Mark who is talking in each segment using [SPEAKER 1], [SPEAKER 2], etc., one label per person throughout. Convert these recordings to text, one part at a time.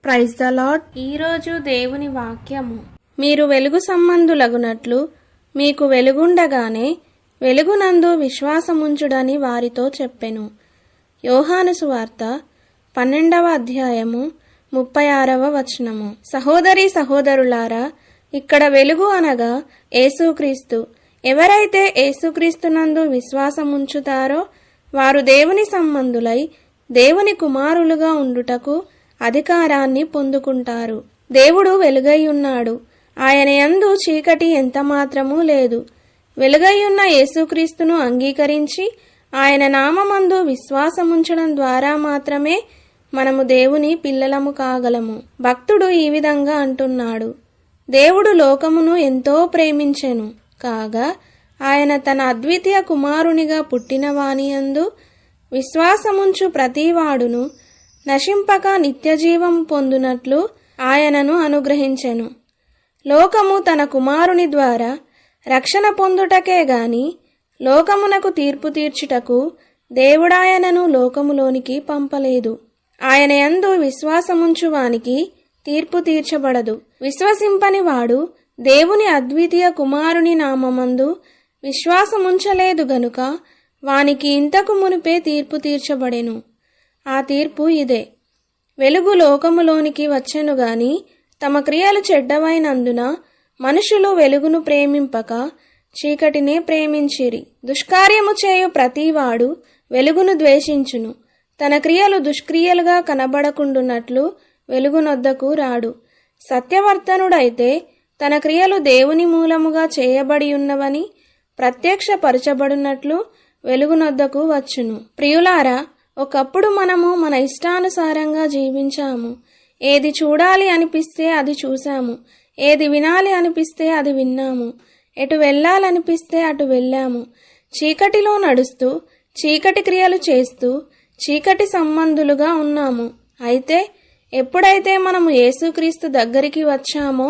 [SPEAKER 1] Praise the lord. ఈరోజు దేవుని వాక్యము. మీరు వెలుగు సంబంధులగునట్లు మీకు వెలుగుండగానే వెలుగునందు విశ్వాసముంచుడని వారితో చెప్పెను. యోహాను సువార్త 12వ అధ్యాయము 36వ వచనము. సహోదరీ సహోదరులారా, ఇక్కడ వెలుగు అనగా యేసుక్రీస్తు. ఎవరైతే యేసుక్రీస్తునందు విశ్వాసముంచుతారో వారు దేవుని సంబంధులై దేవుని కుమారులుగా ఉండుటకు అధికారాన్ని పొందుకుంటారు. దేవుడు వెలుగై ఉన్నాడు. ఆయన యందు చీకటి ఎంత మాత్రమూ లేదు. వెలుగై ఉన్న యేసుక్రీస్తును అంగీకరించి ఆయన నామమందు విశ్వాసముంచడం ద్వారా మాత్రమే మనము దేవుని పిల్లలము కాగలము. భక్తుడు ఈ విధంగా అంటున్నాడు: దేవుడు లోకమును ఎంతో ప్రేమించెను కాగా ఆయన తన అద్వితీయ కుమారునిగా పుట్టిన వానియందు విశ్వాసముంచు ప్రతివాడును నశింపక నిత్యజీవం పొందునట్లు ఆయనను అనుగ్రహించెను. లోకము తన కుమారుని ద్వారా రక్షణ పొందుటకే గాని లోకమునకు తీర్పు తీర్చుటకు దేవుడాయనను లోకములోనికి పంపలేదు. ఆయన యందు విశ్వాసముంచు వానికి తీర్పు తీర్చబడదు. విశ్వసింపని వాడు దేవుని అద్వితీయ కుమారుని నామమందు విశ్వాసముంచలేదు గనుక వానికి ఇంతకు మునిపే తీర్పు తీర్చబడెను. ఆ తీర్పు ఇదే: వెలుగు లోకములోనికి వచ్చెను గాని తమ క్రియలు చెడ్డవైనందున మనుషులు వెలుగును ప్రేమింపక చీకటినే ప్రేమించిరి. దుష్కార్యము చేయు ప్రతివాడు వెలుగును ద్వేషించును. తన క్రియలు దుష్క్రియలుగా కనబడకుండునట్లు వెలుగునొద్దకు రాడు. సత్యవర్తనుడైతే తన క్రియలు దేవుని మూలముగా చేయబడి ఉన్నవని ప్రత్యక్షపరచబడినట్లు వెలుగునొద్దకు వచ్చును. ప్రియులారా, ఒకప్పుడు మనము మన ఇష్టానుసారంగా జీవించాము. ఏది చూడాలి అనిపిస్తే అది చూశాము, ఏది వినాలి అనిపిస్తే అది విన్నాము, ఎటు వెళ్ళాలనిపిస్తే అటు వెళ్ళాము. చీకటిలో నడుస్తూ చీకటి క్రియలు చేస్తూ చీకటి సంబంధులుగా ఉన్నాము. అయితే ఎప్పుడైతే మనము యేసుక్రీస్తు దగ్గరికి వచ్చామో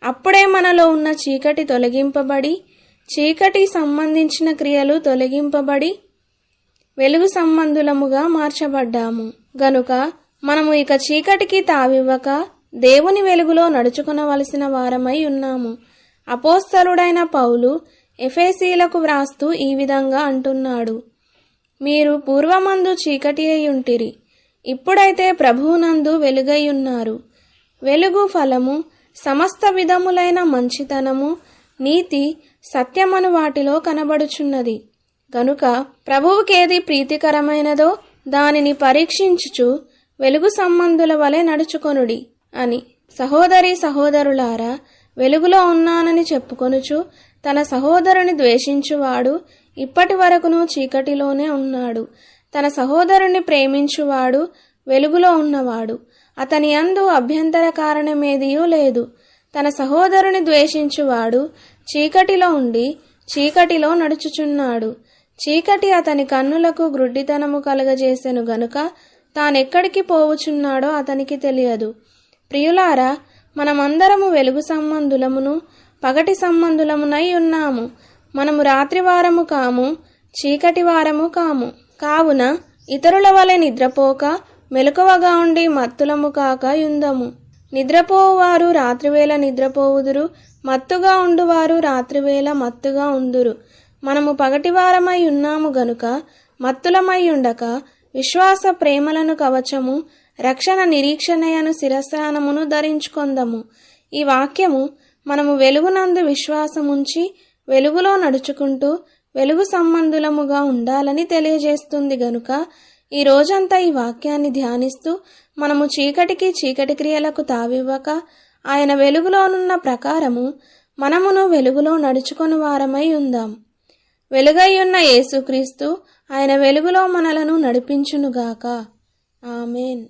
[SPEAKER 1] అప్పుడే మనలో ఉన్న చీకటి తొలగింపబడి చీకటి సంబంధించిన క్రియలు తొలగింపబడి వెలుగు సంబంధులముగా మార్చబడ్డాము. గనుక మనము ఇక చీకటికి తావివ్వక దేవుని వెలుగులో నడుచుకునవలసిన వారమై ఉన్నాము. అపోస్తలుడైన పౌలు ఎఫెసీలకు వ్రాస్తూ ఈ విధంగా అంటున్నాడు: మీరు పూర్వమందు చీకటి అయ్యుంటిరి, ఇప్పుడైతే ప్రభువునందు వెలుగై ఉన్నారు. వెలుగు ఫలము సమస్త విధములైన మంచితనము, నీతి, సత్యమను వాటిలో కనబడుచున్నది. గనుక ప్రభువుకేది ప్రీతికరమైనదో దానిని పరీక్షించుచు వెలుగు సంబంధుల వలె నడుచుకొనుడి అని. సహోదరీ సహోదరులారా, వెలుగులో ఉన్నానని చెప్పుకొనుచు తన సహోదరుని ద్వేషించువాడు ఇప్పటి వరకును చీకటిలోనే ఉన్నాడు. తన సహోదరుని ప్రేమించువాడు వెలుగులో ఉన్నవాడు, అతని యందు అభ్యంతర కారణమేదియూ లేదు. తన సహోదరుని ద్వేషించువాడు చీకటిలో ఉండి చీకటిలో నడుచుచున్నాడు. చీకటి అతని కన్నులకు గ్రుడ్డితనము కలుగజేసెను గనుక తానెక్కడికి పోవుచున్నాడో అతనికి తెలియదు. ప్రియులారా, మనమందరము వెలుగు సంబంధులమును పగటి సంబంధులమునై ఉన్నాము. మనము రాత్రివారము కాము, చీకటి వారము కాము. కావున ఇతరుల వలె నిద్రపోక మెలకువగా ఉండి మత్తులము కాక యుందము. నిద్రపోవువారు రాత్రివేళ నిద్రపోవుదురు, మత్తుగా ఉండువారు రాత్రివేళ మత్తుగా ఉందురు. మనము పగటివారమై ఉన్నాము గనుక మత్తులమై ఉండక విశ్వాస ప్రేమలను కవచము, రక్షణ నిరీక్షణయను శిరస్త్రాణమును ధరించుకొందము. ఈ వాక్యము మనము వెలుగునందు విశ్వాసముంచి వెలుగులో నడుచుకుంటూ వెలుగు సంబంధులముగా ఉండాలని తెలియజేస్తుంది. గనుక ఈ రోజంతా ఈ వాక్యాన్ని ధ్యానిస్తూ మనము చీకటికి చీకటి క్రియలకు తావివ్వక ఆయన వెలుగులోనున్న ప్రకారము మనమును వెలుగులో నడుచుకొని వారమై ఉందాం. వెలుగయ్యున్న యేసుక్రీస్తు ఆయన వెలుగులో మనలను నడిపించునుగాక. ఆమేన్.